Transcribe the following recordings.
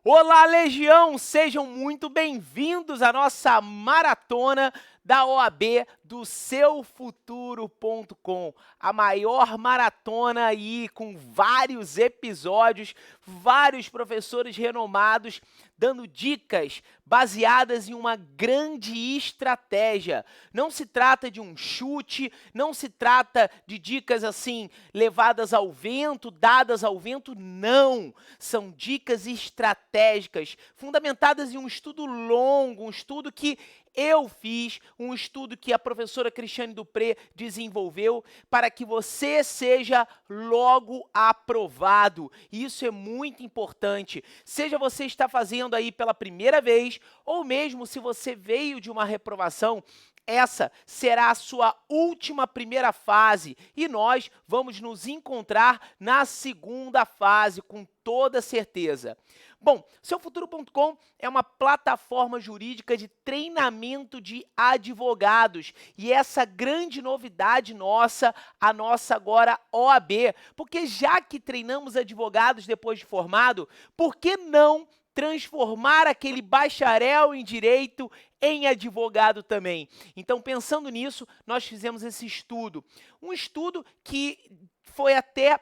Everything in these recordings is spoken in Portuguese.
Olá, Legião! Sejam muito bem-vindos à nossa maratona da OAB do seufuturo.com, a maior maratona aí com vários episódios, vários professores renomados dando dicas baseadas em uma grande estratégia. Não se trata de um chute, não se trata de dicas assim levadas ao vento, dadas ao vento, não. São dicas estratégicas fundamentadas em um estudo longo, um estudo que eu fiz, um estudo que a professora Cristiane Dupré desenvolveu para que você seja logo aprovado. Isso é muito importante. Seja você está fazendo aí pela primeira vez, ou mesmo se você veio de uma reprovação, essa será a sua última primeira fase e nós vamos nos encontrar na segunda fase com toda certeza. Bom, seufuturo.com é uma plataforma jurídica de treinamento de advogados e essa grande novidade nossa, a nossa agora OAB, porque já que treinamos advogados depois de formado, por que não transformar aquele bacharel em direito em advogado também? Então, pensando nisso, nós fizemos esse estudo. Um estudo que foi até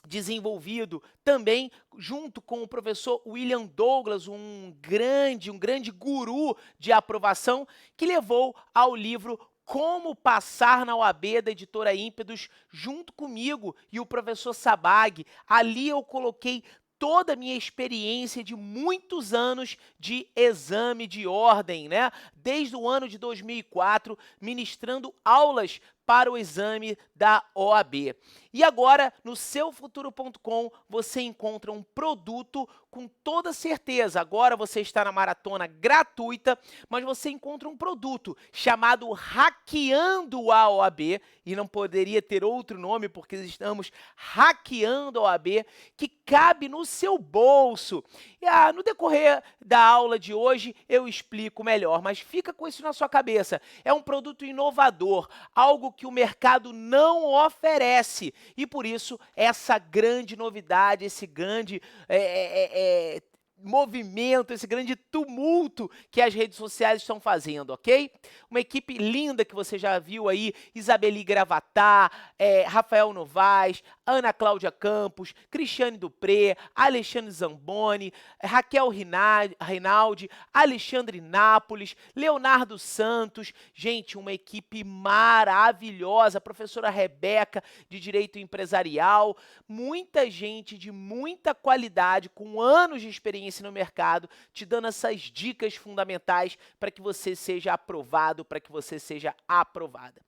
desenvolvido também junto com o professor William Douglas, um grande guru de aprovação, que levou ao livro Como Passar na OAB, da editora Ímpetus, junto comigo e o professor Sabag. Ali eu coloquei toda a minha experiência de muitos anos de exame de ordem, né? Desde o ano de 2004, ministrando aulas para o exame da OAB. E agora, no seufuturo.com, você encontra um produto com toda certeza. Agora você está na maratona gratuita, mas você encontra um produto chamado Hackeando a OAB, e não poderia ter outro nome porque estamos hackeando a OAB, que cabe no seu bolso. E, no decorrer da aula de hoje eu explico melhor, mas fica com isso na sua cabeça. É um produto inovador, algo que o mercado não oferece. E por isso, essa grande novidade, esse grande movimento, esse grande tumulto que as redes sociais estão fazendo, ok? Uma equipe linda que você já viu aí, Isabeli Gravatar, Rafael Novaes, Ana Cláudia Campos, Cristiane Dupré, Alexandre Zamboni, Raquel Rinaldi, Alexandre Nápoles, Leonardo Santos, gente, uma equipe maravilhosa, a professora Rebeca, de Direito Empresarial, muita gente de muita qualidade, com anos de experiência no mercado, te dando essas dicas fundamentais para que você seja aprovado, para que você seja aprovada.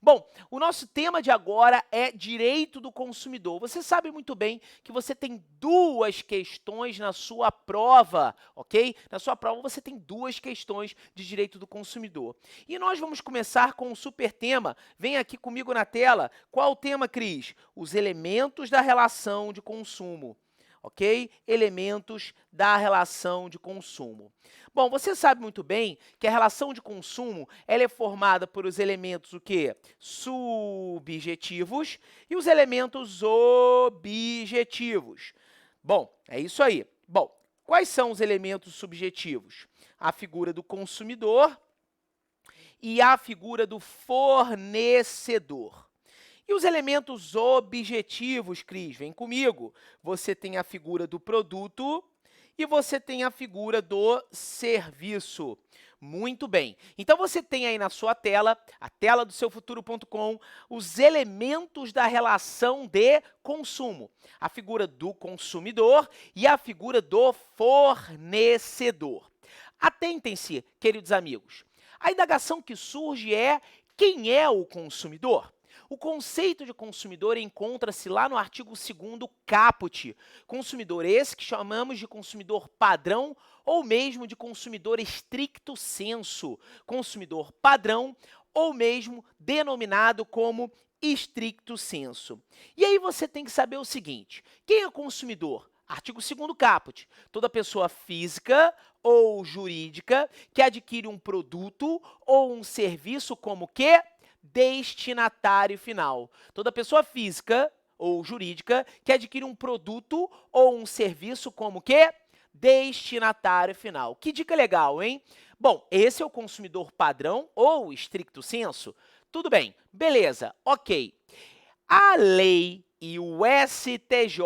Bom, o nosso tema de agora é direito do consumidor. Você sabe muito bem que você tem duas questões na sua prova, ok? Na sua prova você tem duas questões de direito do consumidor. E nós vamos começar com um super tema. Vem aqui comigo na tela. Qual o tema, Cris? Os elementos da relação de consumo. Ok? Elementos da relação de consumo. Bom, você sabe muito bem que a relação de consumo ela é formada por os elementos o quê? Subjetivos e os elementos objetivos. Bom, é isso aí. Bom, quais são os elementos subjetivos? A figura do consumidor e a figura do fornecedor. E os elementos objetivos, Cris, vem comigo. Você tem a figura do produto e você tem a figura do serviço. Muito bem. Então, você tem aí na sua tela, a tela do seufuturo.com, os elementos da relação de consumo. A figura do consumidor e a figura do fornecedor. Atentem-se, queridos amigos. A indagação que surge é: quem é o consumidor? O conceito de consumidor encontra-se lá no artigo 2º caput. Consumidor esse que chamamos de consumidor padrão ou mesmo de consumidor stricto sensu. Consumidor padrão ou mesmo denominado como stricto sensu. E aí você tem que saber o seguinte: quem é o consumidor? Artigo 2º caput. Toda pessoa física ou jurídica que adquire um produto ou um serviço como que? Destinatário final. Toda pessoa física ou jurídica que adquire um produto ou um serviço como que? destinatário final. Que dica legal, hein? Bom, esse é o consumidor padrão ou stricto sensu? Tudo bem, beleza, ok. A lei e o STJ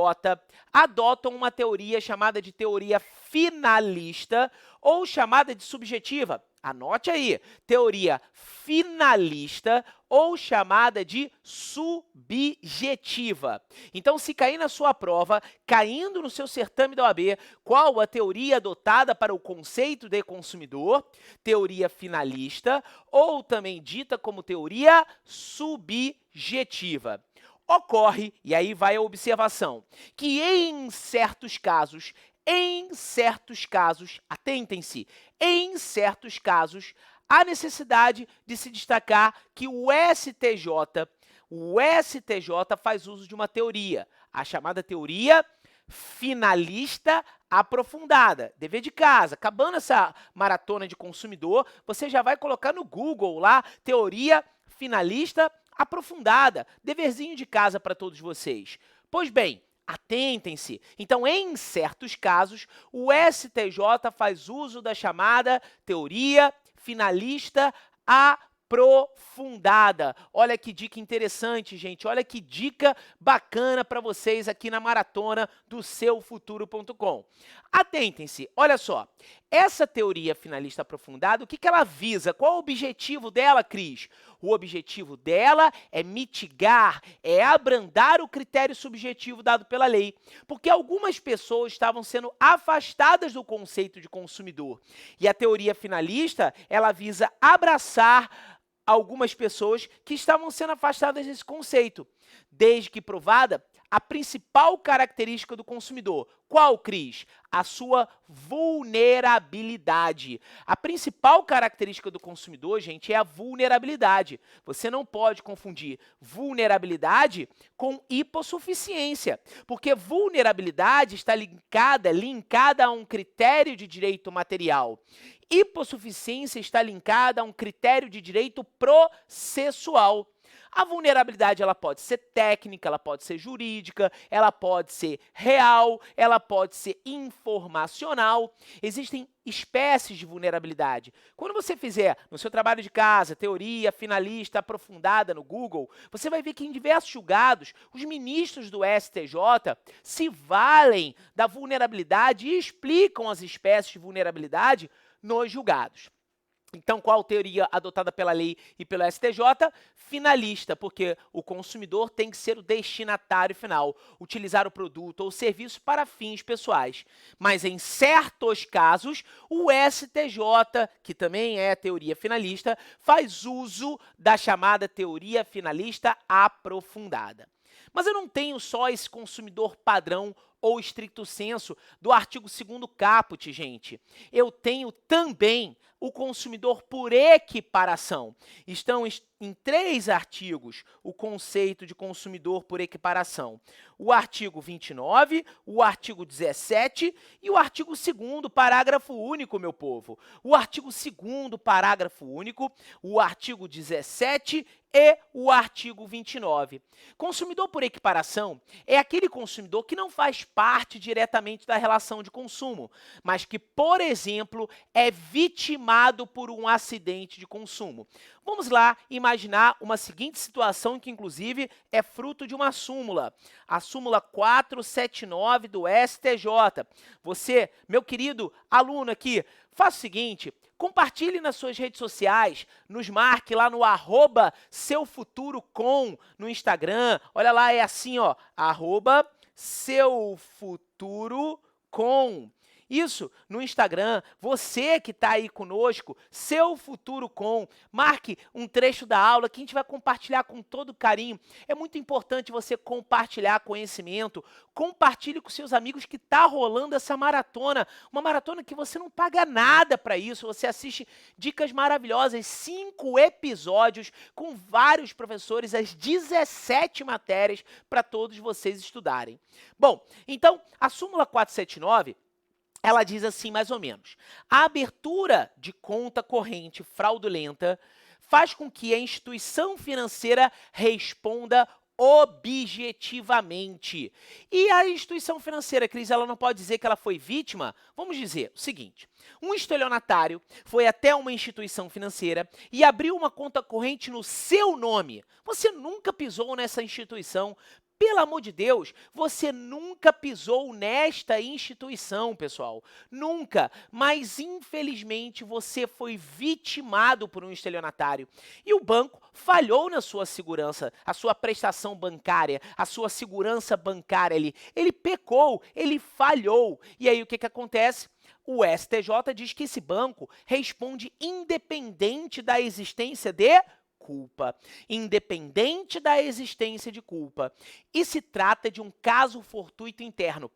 adotam uma teoria chamada de teoria finalista ou chamada de subjetiva. Anote aí, teoria finalista ou chamada de subjetiva. Então, se cair na sua prova, caindo no seu certame da OAB, qual a teoria adotada para o conceito de consumidor? Teoria finalista ou também dita como teoria subjetiva. Ocorre, e aí vai a observação, que em certos casos, atentem-se, em certos casos, há necessidade de se destacar que o STJ faz uso de uma teoria, a chamada teoria finalista aprofundada. Dever de casa, acabando essa maratona de consumidor, você já vai colocar no Google lá, teoria finalista aprofundada, deverzinho de casa para todos vocês. Pois bem, atentem-se. Então, em certos casos, o STJ faz uso da chamada teoria finalista aprofundada. Olha que dica interessante, gente. Olha que dica bacana para vocês aqui na maratona do seufuturo.com. Atentem-se, olha só. Essa teoria finalista aprofundada, o que ela visa? Qual o objetivo dela, Cris? O objetivo dela é mitigar, é abrandar o critério subjetivo dado pela lei, porque algumas pessoas estavam sendo afastadas do conceito de consumidor. E a teoria finalista, ela visa abraçar algumas pessoas que estavam sendo afastadas desse conceito, desde que provada a principal característica do consumidor. Qual, Cris? A sua vulnerabilidade. A principal característica do consumidor, gente, é a vulnerabilidade. Você não pode confundir vulnerabilidade com hipossuficiência, porque vulnerabilidade está linkada a um critério de direito material. Hipossuficiência está linkada a um critério de direito processual. A vulnerabilidade ela pode ser técnica, ela pode ser jurídica, ela pode ser real, ela pode ser informacional. Existem espécies de vulnerabilidade. Quando você fizer no seu trabalho de casa, teoria finalista aprofundada no Google, você vai ver que em diversos julgados, os ministros do STJ se valem da vulnerabilidade e explicam as espécies de vulnerabilidade nos julgados. Então, qual teoria adotada pela lei e pelo STJ? Finalista, porque o consumidor tem que ser o destinatário final, utilizar o produto ou serviço para fins pessoais. Mas, em certos casos, o STJ, que também é a teoria finalista, faz uso da chamada teoria finalista aprofundada. Mas eu não tenho só esse consumidor padrão ou stricto sensu do artigo 2º caput, gente. Eu tenho também o consumidor por equiparação. Estão em 3 artigos o conceito de consumidor por equiparação. O artigo 29, o artigo 17 e o artigo 2º, parágrafo único, meu povo. O artigo 2º, parágrafo único, o artigo 17 e o artigo 29. Consumidor por equiparação é aquele consumidor que não faz parte diretamente da relação de consumo, mas que, por exemplo, é vitimado por um acidente de consumo. Vamos lá imaginar uma seguinte situação que, inclusive, é fruto de uma súmula. A súmula 479 do STJ. Você, meu querido aluno aqui, faça o seguinte, compartilhe nas suas redes sociais, nos marque lá no @SeuFuturoCom no Instagram. Olha lá, é assim, ó, @SeuFuturoCom. Isso, no Instagram, você que está aí conosco, Seu Futuro Com, marque um trecho da aula que a gente vai compartilhar com todo carinho. É muito importante você compartilhar conhecimento, compartilhe com seus amigos que está rolando essa maratona, uma maratona que você não paga nada para isso, você assiste dicas maravilhosas, 5 episódios com vários professores, as 17 matérias para todos vocês estudarem. Bom, então, a súmula 479, ela diz assim, mais ou menos, a abertura de conta corrente fraudulenta faz com que a instituição financeira responda objetivamente. E a instituição financeira, Cris, ela não pode dizer que ela foi vítima? Vamos dizer o seguinte: um estelionatário foi até uma instituição financeira e abriu uma conta corrente no seu nome. Você nunca pisou nessa instituição. Pelo amor de Deus, você nunca pisou nesta instituição, pessoal. Nunca. Mas, infelizmente, você foi vitimado por um estelionatário. E o banco falhou na sua segurança, a sua prestação bancária, a sua segurança bancária ali. Ele pecou, ele falhou. E aí, o que acontece? O STJ diz que esse banco responde independente da existência de culpa, independente da existência de culpa. E se trata de um caso fortuito interno.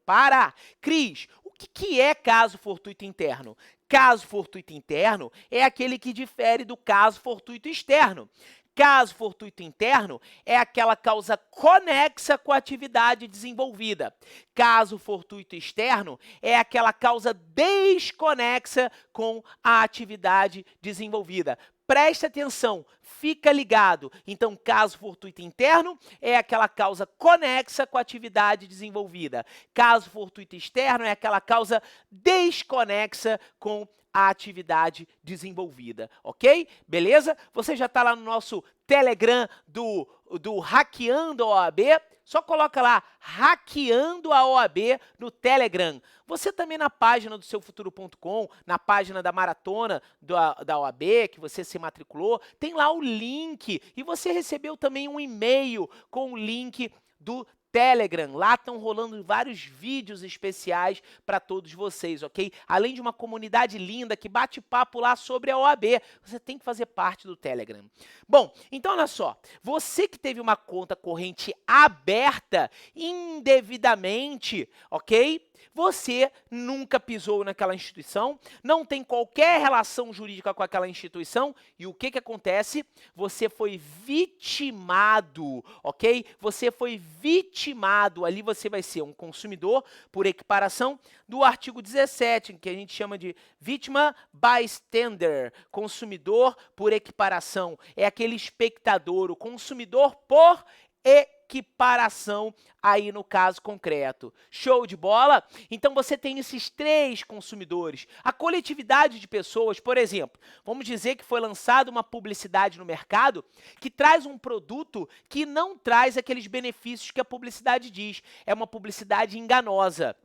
Cris, o que é caso fortuito interno? Caso fortuito interno é aquele que difere do caso fortuito externo. Caso fortuito interno é aquela causa conexa com a atividade desenvolvida. Caso fortuito externo é aquela causa desconexa com a atividade desenvolvida. Presta atenção, fica ligado. Então, caso fortuito interno é aquela causa conexa com a atividade desenvolvida. Caso fortuito externo é aquela causa desconexa com a atividade desenvolvida, ok? Beleza? Você já está lá no nosso Telegram do Hackeando a OAB? Só coloca lá, Hackeando a OAB no Telegram. Você também na página do seufuturo.com, na página da maratona da OAB, que você se matriculou, tem lá o link. E você recebeu também um e-mail com o link do Telegram. Lá estão rolando vários vídeos especiais para todos vocês, ok? Além de uma comunidade linda que bate papo lá sobre a OAB. Você tem que fazer parte do Telegram. Bom, então olha só. Você que teve uma conta corrente aberta indevidamente, ok? Você nunca pisou naquela instituição, não tem qualquer relação jurídica com aquela instituição e o que acontece? Você foi vitimado, ok? Você foi vitimado, ali você vai ser um consumidor por equiparação do artigo 17, que a gente chama de vítima bystander, consumidor por equiparação. É aquele espectador, o consumidor por equiparação aí no caso concreto. Show de bola? Então você tem esses três consumidores. A coletividade de pessoas, por exemplo, vamos dizer que foi lançada uma publicidade no mercado que traz um produto que não traz aqueles benefícios que a publicidade diz. É uma publicidade enganosa.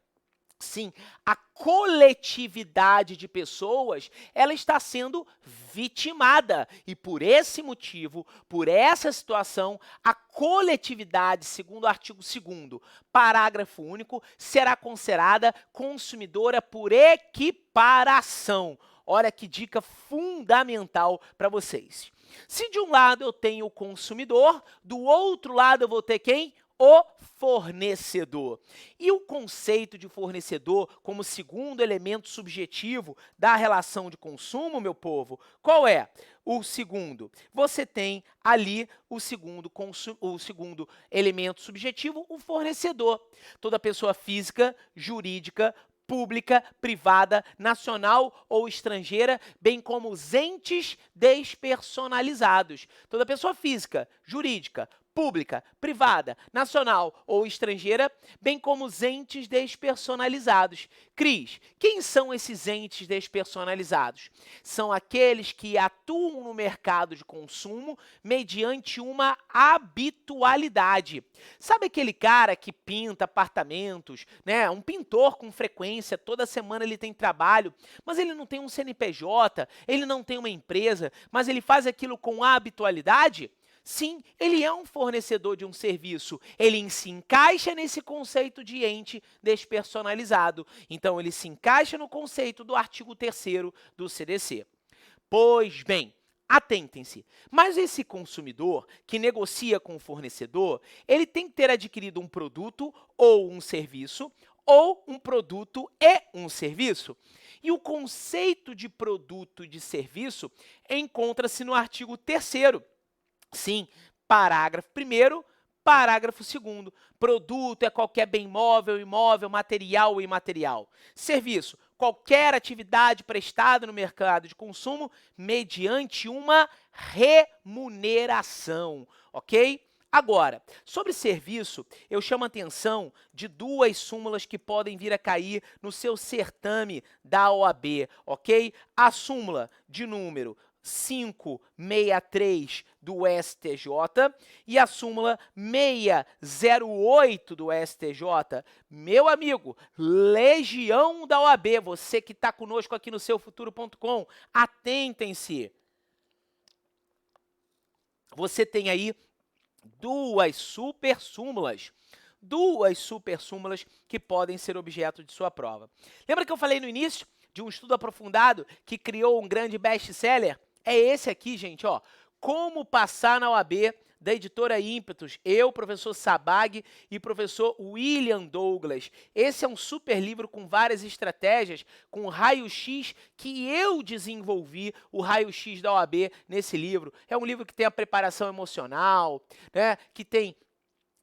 Sim, a coletividade de pessoas, ela está sendo vitimada. E por esse motivo, por essa situação, a coletividade, segundo o artigo 2º, parágrafo único, será considerada consumidora por equiparação. Olha que dica fundamental para vocês. Se de um lado eu tenho o consumidor, do outro lado eu vou ter quem? O fornecedor. E o conceito de fornecedor como segundo elemento subjetivo da relação de consumo, meu povo, qual é? O segundo. Você tem ali o segundo elemento subjetivo, o fornecedor. Toda pessoa física, jurídica, pública, privada, nacional ou estrangeira, bem como os entes despersonalizados. Toda pessoa física, jurídica, pública, privada, nacional ou estrangeira, bem como os entes despersonalizados. Cris, quem são esses entes despersonalizados? São aqueles que atuam no mercado de consumo mediante uma habitualidade. Sabe aquele cara que pinta apartamentos, né? Um pintor com frequência, toda semana ele tem trabalho, mas ele não tem um CNPJ, ele não tem uma empresa, mas ele faz aquilo com habitualidade? Sim, ele é um fornecedor de um serviço, ele se encaixa nesse conceito de ente despersonalizado. Então, ele se encaixa no conceito do artigo 3º do CDC. Pois bem, atentem-se, mas esse consumidor que negocia com o fornecedor, ele tem que ter adquirido um produto ou um serviço, ou um produto e um serviço. E o conceito de produto e de serviço encontra-se no artigo 3º. Sim, parágrafo 1º, parágrafo 2º. Produto é qualquer bem móvel, imóvel, material ou imaterial. Serviço, qualquer atividade prestada no mercado de consumo mediante uma remuneração, ok? Agora, sobre serviço, eu chamo a atenção de duas súmulas que podem vir a cair no seu certame da OAB, ok? A súmula de número 563 do STJ e a súmula 608 do STJ. Meu amigo, legião da OAB, você que está conosco aqui no seufuturo.com, atentem-se. Você tem aí duas super súmulas que podem ser objeto de sua prova. Lembra que eu falei no início de um estudo aprofundado que criou um grande best-seller? É esse aqui, gente, ó. Como passar na OAB, da editora Ímpetus, eu, professor Sabag e professor William Douglas. Esse é um super livro com várias estratégias, com raio-x que eu desenvolvi, o raio-x da OAB nesse livro. É um livro que tem a preparação emocional, né, que tem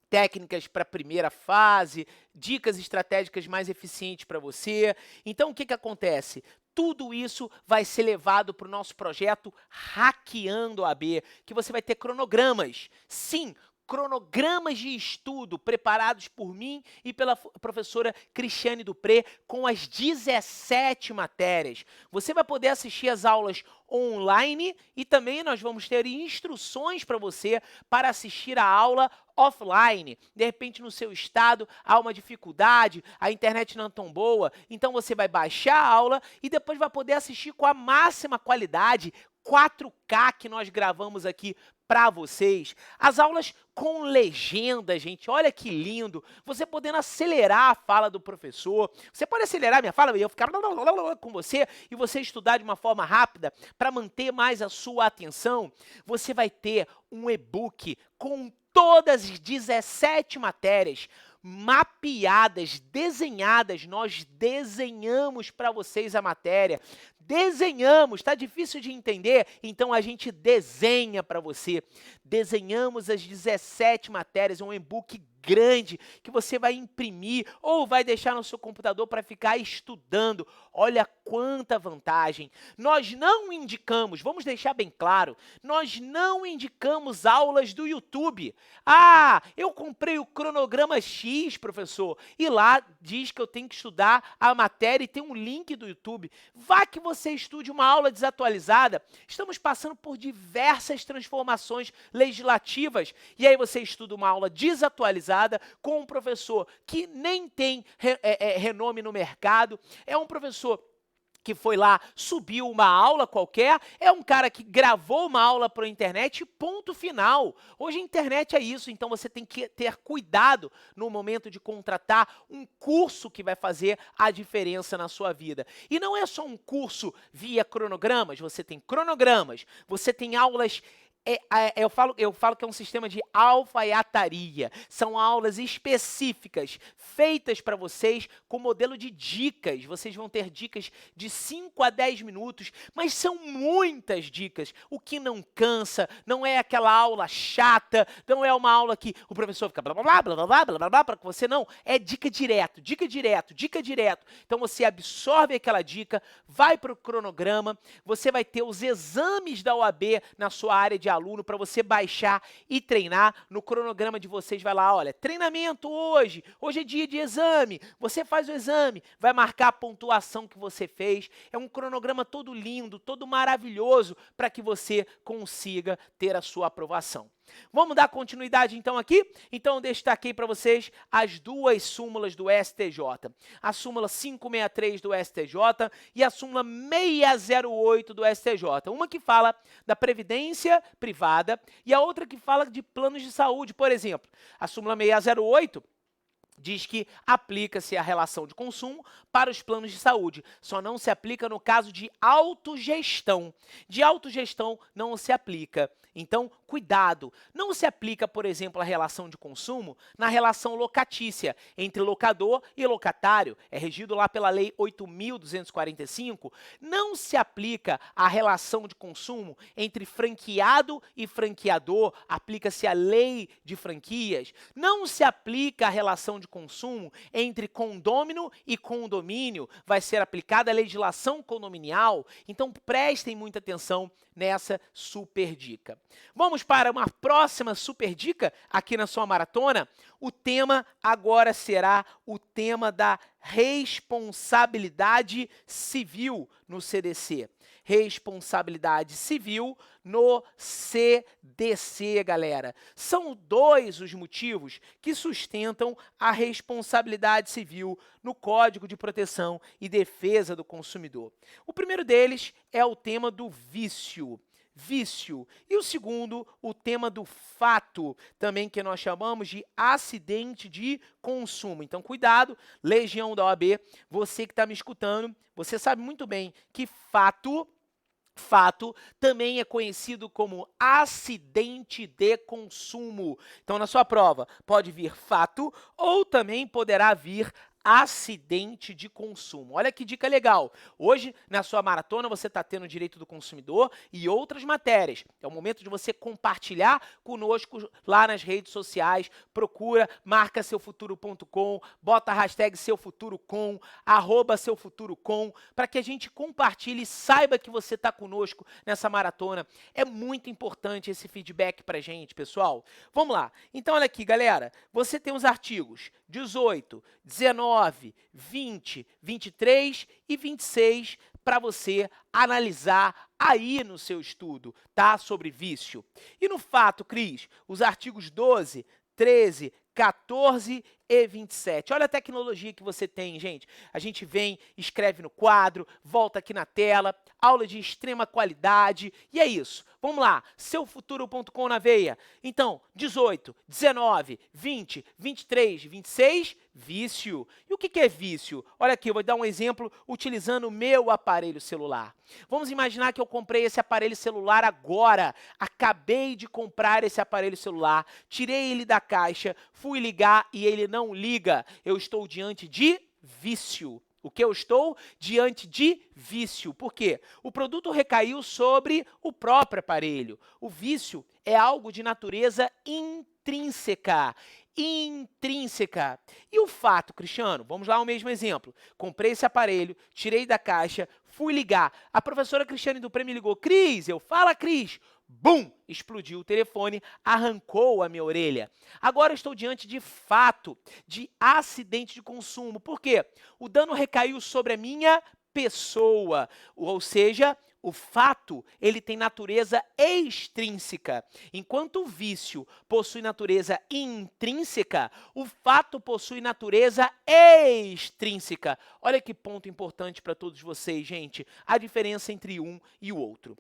técnicas para a primeira fase, dicas estratégicas mais eficientes para você. Então, o que acontece? Tudo isso vai ser levado para o nosso projeto Hackeando a OAB, que você vai ter cronogramas. Sim, cronogramas de estudo preparados por mim e pela professora Cristiane Dupré com as 17 matérias. Você vai poder assistir as aulas online e também nós vamos ter instruções para você para assistir a aula offline. De repente, no seu estado, há uma dificuldade, a internet não é tão boa, então você vai baixar a aula e depois vai poder assistir com a máxima qualidade, 4K que nós gravamos aqui para vocês. As aulas com legenda, gente, olha que lindo. Você podendo acelerar a fala do professor. Você pode acelerar a minha fala e eu ficar com você e você estudar de uma forma rápida para manter mais a sua atenção. Você vai ter um e-book com todas as 17 matérias mapeadas, desenhadas. Nós desenhamos para vocês a matéria. Desenhamos, tá difícil de entender? Então a gente desenha para você. Desenhamos as 17 matérias, um e-book grande que você vai imprimir ou vai deixar no seu computador para ficar estudando. Olha quanta vantagem. Nós não indicamos, vamos deixar bem claro, nós não indicamos aulas do YouTube. Ah, eu comprei o cronograma X, professor, e lá diz que eu tenho que estudar a matéria e tem um link do YouTube. Vá que você estude uma aula desatualizada. Estamos passando por diversas transformações legislativas e aí você estuda uma aula desatualizada com um professor que nem tem renome no mercado, é um professor que foi lá, subiu uma aula qualquer, é um cara que gravou uma aula para a internet, ponto final. Hoje a internet é isso, então você tem que ter cuidado no momento de contratar um curso que vai fazer a diferença na sua vida. E não é só um curso via cronogramas, você tem cronogramas, você tem aulas. Eu falo que é um sistema de alfaiataria. São aulas específicas, feitas para vocês com modelo de dicas. Vocês vão ter dicas de 5 a 10 minutos, mas são muitas dicas. O que não cansa, não é aquela aula chata, não é uma aula que o professor fica blá, blá, blá, blá, blá, blá, blá, blá, para você, não. É dica direto, dica direto, dica direto. Então você absorve aquela dica, vai para o cronograma, você vai ter os exames da OAB na sua área de aluno para você baixar e treinar. No cronograma de vocês vai lá, olha, treinamento hoje é dia de exame, você faz o exame, vai marcar a pontuação que você fez, é um cronograma todo lindo, todo maravilhoso para que você consiga ter a sua aprovação. Vamos dar continuidade então aqui? Então eu destaquei para vocês as duas súmulas do STJ. A súmula 563 do STJ e a súmula 608 do STJ. Uma que fala da previdência privada e a outra que fala de planos de saúde. Por exemplo, a súmula 608 diz que aplica-se a relação de consumo para os planos de saúde. Só não se aplica no caso de autogestão. De autogestão não se aplica. Então, cuidado. Não se aplica, por exemplo, a relação de consumo na relação locatícia entre locador e locatário. É regido lá pela Lei 8.245. Não se aplica a relação de consumo entre franqueado e franqueador. Aplica-se a lei de franquias. Não se aplica a relação de de consumo entre condômino e condomínio, vai ser aplicada a legislação condominial, então prestem muita atenção nessa super dica. Vamos para uma próxima super dica aqui na sua maratona. O tema agora será o tema da responsabilidade civil no CDC. Responsabilidade civil no CDC, galera. São dois os motivos que sustentam a responsabilidade civil no Código de Proteção e Defesa do Consumidor. O primeiro deles é o tema do vício. E o segundo, o tema do fato, também que nós chamamos de acidente de consumo. Então, cuidado, legião da OAB, você que está me escutando, você sabe muito bem que fato também é conhecido como acidente de consumo. Então, na sua prova, pode vir fato ou também poderá vir acidente de consumo. Olha que dica legal. Hoje, na sua maratona, você está tendo direito do consumidor e outras matérias. É o momento de você compartilhar conosco lá nas redes sociais. Procura, marca seufuturo.com, bota a hashtag SeuFuturoCom, @SeuFuturoCom, para que a gente compartilhe e saiba que você está conosco nessa maratona. É muito importante esse feedback para a gente, pessoal. Vamos lá. Então, olha aqui, galera. Você tem os artigos 18, 19, 20, 23 e 26 para você analisar aí no seu estudo, tá? Sobre vício. E no fato, Cris, os artigos 12, 13, 14 e 27. Olha a tecnologia que você tem, gente. A gente vem, escreve no quadro, volta aqui na tela, aula de extrema qualidade, e é isso. Vamos lá, seufuturo.com na veia. Então, 18, 19, 20, 23, 26, vício. E o que é vício? Olha aqui, eu vou dar um exemplo utilizando o meu aparelho celular. Vamos imaginar que eu comprei esse aparelho celular agora. Acabei de comprar esse aparelho celular, tirei ele da caixa, fui ligar e ele não liga. Eu estou diante de vício. O que eu estou? Diante de vício. Por quê? O produto recaiu sobre o próprio aparelho. O vício é algo de natureza intrínseca. E o fato, Cristiano? Vamos lá ao mesmo exemplo. Comprei esse aparelho, tirei da caixa, fui ligar. A professora Cristiane Dupré me ligou. Cris, fala, Cris. Bum! Explodiu o telefone, arrancou a minha orelha. Agora estou diante de fato, de acidente de consumo. Por quê? O dano recaiu sobre a minha pessoa, ou seja, o fato, ele tem natureza extrínseca. Enquanto o vício possui natureza intrínseca, o fato possui natureza extrínseca. Olha que ponto importante para todos vocês, gente, a diferença entre um e o outro.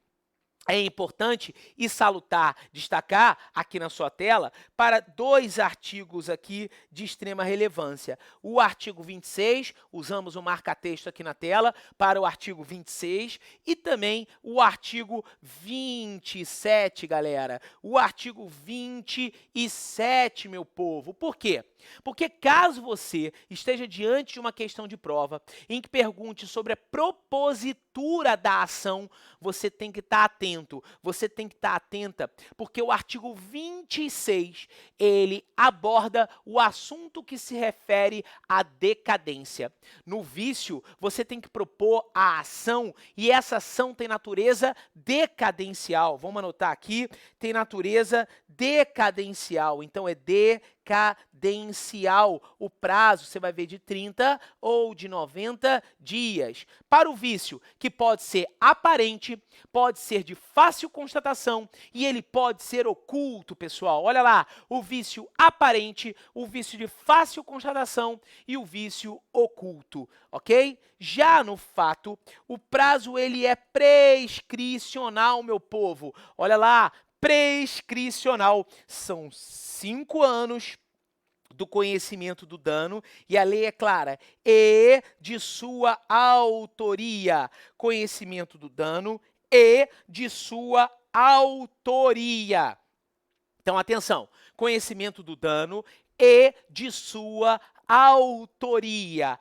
É importante e salutar destacar aqui na sua tela para dois artigos aqui de extrema relevância. O artigo 26, usamos o marca-texto aqui na tela, para o artigo 26 e também o artigo 27, galera. O artigo 27, meu povo. Por quê? Porque caso você esteja diante de uma questão de prova em que pergunte sobre a propositura da ação, você tem que estar atento, você tem que estar atenta, porque o artigo 26, ele aborda o assunto que se refere à decadência. No vício, você tem que propor a ação e essa ação tem natureza decadencial. Vamos anotar aqui, tem natureza decadencial, então é decadencial. O prazo você vai ver de 30 ou de 90 dias. Para o vício, que pode ser aparente, pode ser de fácil constatação e ele pode ser oculto, pessoal. Olha lá, o vício aparente, o vício de fácil constatação e o vício oculto, ok? Já no fato, o prazo ele é prescricional, meu povo. Olha lá, prescricional. São 5 anos do conhecimento do dano, e a lei é clara, e de sua autoria. Conhecimento do dano e de sua autoria. Então, atenção, conhecimento do dano e de sua autoria.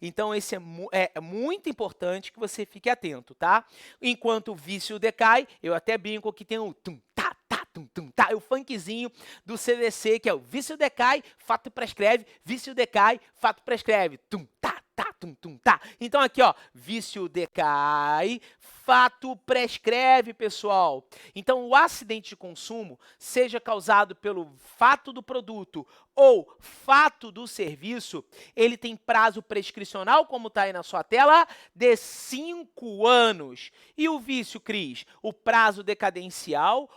Então, esse é muito importante que você fique atento, tá? Enquanto o vício decai, eu até brinco que tem um tum, tá, tum, tum, tá. É o funkzinho do CDC, que é o vício decai, fato prescreve, vício decai, fato prescreve. Tum, tá, tá, tum, tum, tá. Então aqui, ó, vício decai, fato prescreve, pessoal. Então o acidente de consumo, seja causado pelo fato do produto ou fato do serviço, ele tem prazo prescricional, como está aí na sua tela, de 5 anos. E o vício, Cris? O prazo decadencial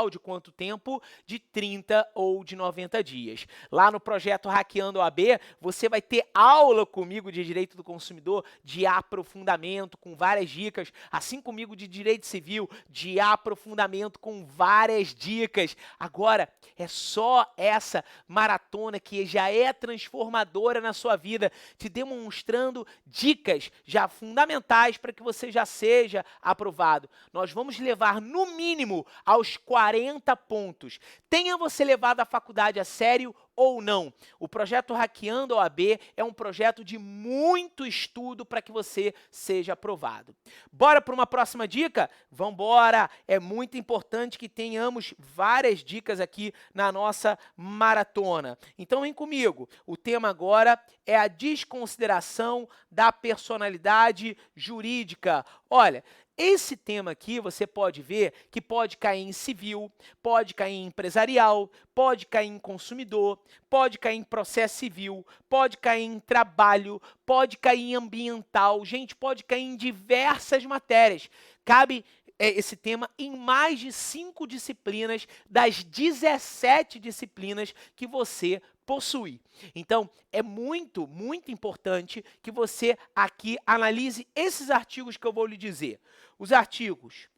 de quanto tempo? De 30 ou de 90 dias. Lá no projeto Hackeando OAB, você vai ter aula comigo de Direito do Consumidor, de aprofundamento, com várias dicas, assim comigo de Direito Civil, de aprofundamento com várias dicas. Agora, é só essa maratona que já é transformadora na sua vida, te demonstrando dicas já fundamentais para que você já seja aprovado. Nós vamos levar no mínimo aos 40 pontos. Tenha você levado a faculdade a sério ou não. O projeto Hackeando OAB é um projeto de muito estudo para que você seja aprovado. Bora para uma próxima dica? Vambora! É muito importante que tenhamos várias dicas aqui na nossa maratona. Então vem comigo. O tema agora é a desconsideração da personalidade jurídica. Olha, esse tema aqui você pode ver que pode cair em civil, pode cair em empresarial, pode cair em consumidor, pode cair em processo civil, pode cair em trabalho, pode cair em ambiental, gente, pode cair em diversas matérias. Cabe esse tema em mais de 5 disciplinas das 17 disciplinas que você possui. Então, é muito, muito importante que você aqui analise esses artigos que eu vou lhe dizer. Os artigos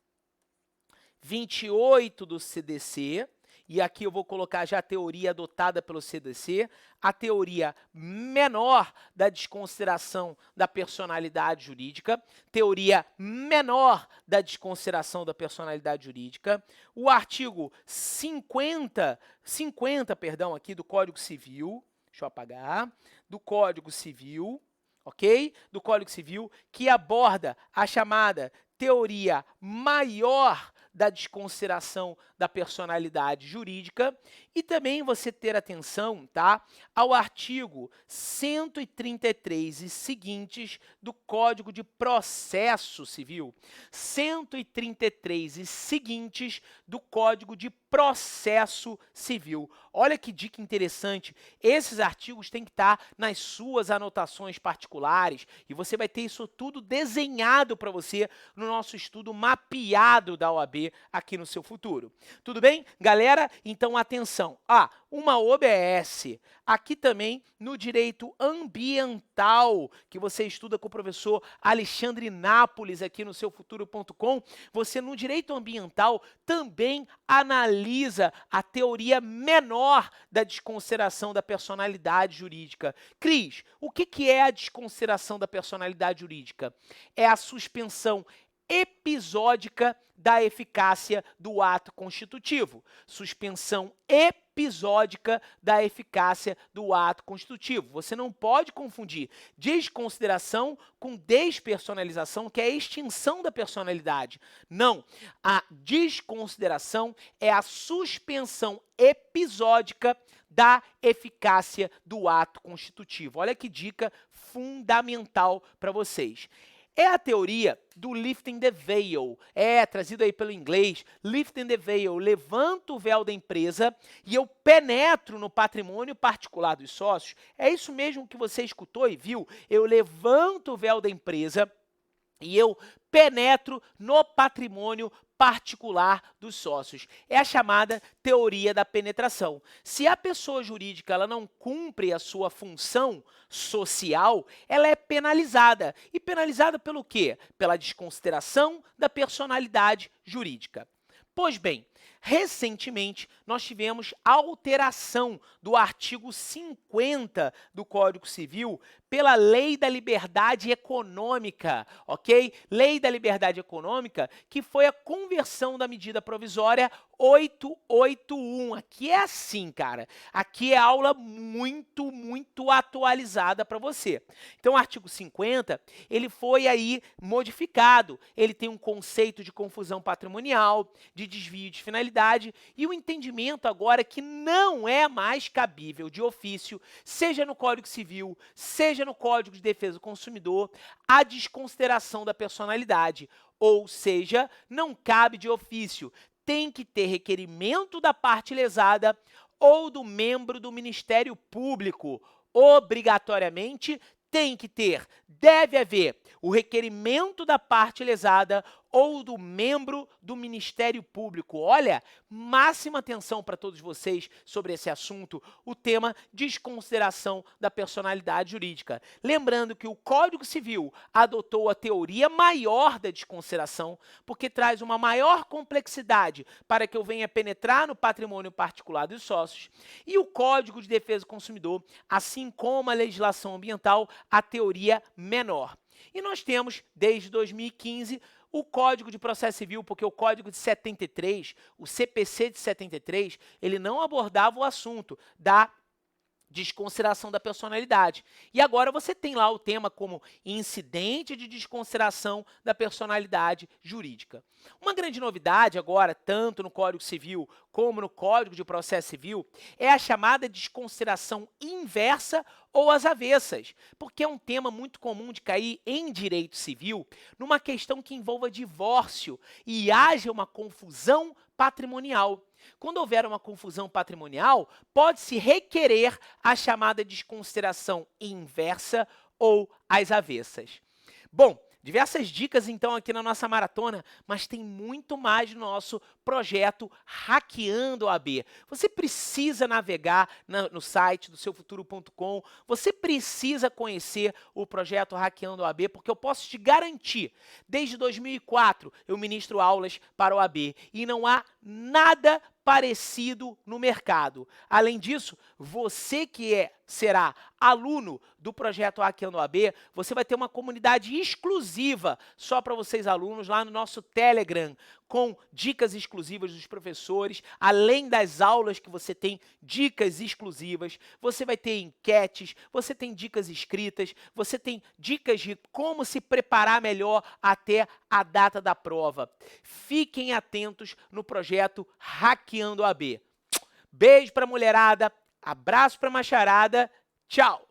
28 do CDC, e aqui eu vou colocar já a teoria adotada pelo CDC, a teoria menor da desconsideração da personalidade jurídica, teoria menor da desconsideração da personalidade jurídica, o artigo 50 aqui do Código Civil, deixa eu apagar, do Código Civil, ok? Do Código Civil, que aborda a chamada teoria maior da desconsideração da personalidade jurídica, e também você ter atenção, tá, ao artigo 133 e seguintes do Código de Processo Civil. 133 e seguintes do Código de Processo Civil. Olha que dica interessante. Esses artigos têm que estar nas suas anotações particulares e você vai ter isso tudo desenhado para você no nosso estudo mapeado da OAB aqui no seu futuro. Tudo bem? Galera, então atenção. Uma OBS. Aqui também no direito ambiental, que você estuda com o professor Alexandre Nápoles aqui no seufuturo.com, você no direito ambiental também analisa a teoria menor da desconsideração da personalidade jurídica. Cris, o que é a desconsideração da personalidade jurídica? É a suspensão episódica da eficácia do ato constitutivo. Suspensão episódica da eficácia do ato constitutivo. Você não pode confundir desconsideração com despersonalização, que é a extinção da personalidade. Não. A desconsideração é a suspensão episódica da eficácia do ato constitutivo. Olha que dica fundamental para vocês. É a teoria do lifting the veil, trazido aí pelo inglês, lifting the veil, levanto o véu da empresa e eu penetro no patrimônio particular dos sócios. É isso mesmo que você escutou e viu? Eu levanto o véu da empresa e eu penetro no patrimônio particular dos sócios. É a chamada teoria da penetração. Se a pessoa jurídica ela não cumpre a sua função social, ela é penalizada. E penalizada pelo quê? Pela desconsideração da personalidade jurídica. Pois bem, Recentemente, nós tivemos alteração do artigo 50 do Código Civil pela Lei da Liberdade Econômica, ok? Lei da Liberdade Econômica, que foi a conversão da medida provisória 881. Aqui é assim, cara. Aqui é aula muito atualizada para você. Então, o artigo 50, ele foi aí modificado. Ele tem um conceito de confusão patrimonial, de desvio de finalidade, e o entendimento agora é que não é mais cabível de ofício, seja no Código Civil, seja no Código de Defesa do Consumidor, a desconsideração da personalidade. Ou seja, não cabe de ofício. Tem que ter requerimento da parte lesada ou do membro do Ministério Público. Obrigatoriamente tem que ter, deve haver o requerimento da parte lesada ou do membro do Ministério Público. Olha, máxima atenção para todos vocês sobre esse assunto, o tema desconsideração da personalidade jurídica. Lembrando que o Código Civil adotou a teoria maior da desconsideração, porque traz uma maior complexidade para que eu venha penetrar no patrimônio particular dos sócios, e o Código de Defesa do Consumidor, assim como a legislação ambiental, a teoria menor. E nós temos, desde 2015, o Código de Processo Civil, porque o Código de 73, o CPC de 73, ele não abordava o assunto da desconsideração da personalidade. E agora você tem lá o tema como incidente de desconsideração da personalidade jurídica. Uma grande novidade agora, tanto no Código Civil como no Código de Processo Civil, é a chamada desconsideração inversa ou às avessas, porque é um tema muito comum de cair em direito civil numa questão que envolva divórcio e haja uma confusão patrimonial. Quando houver uma confusão patrimonial, pode-se requerer a chamada desconsideração inversa ou às avessas. Bom, diversas dicas então aqui na nossa maratona, mas tem muito mais no nosso projeto Hackeando a OAB. Você precisa navegar no site do seufuturo.com, você precisa conhecer o projeto Hackeando a OAB, porque eu posso te garantir, desde 2004 eu ministro aulas para a OAB e não há nada parecido no mercado. Além disso, você que será aluno do projeto Hackeando a OAB, você vai ter uma comunidade exclusiva só para vocês alunos lá no nosso Telegram, com dicas exclusivas dos professores, além das aulas que você tem dicas exclusivas, você vai ter enquetes, você tem dicas escritas, você tem dicas de como se preparar melhor até a data da prova. Fiquem atentos no projeto Hackeando a OAB. Beijo para a mulherada, abraço para a macharada, tchau!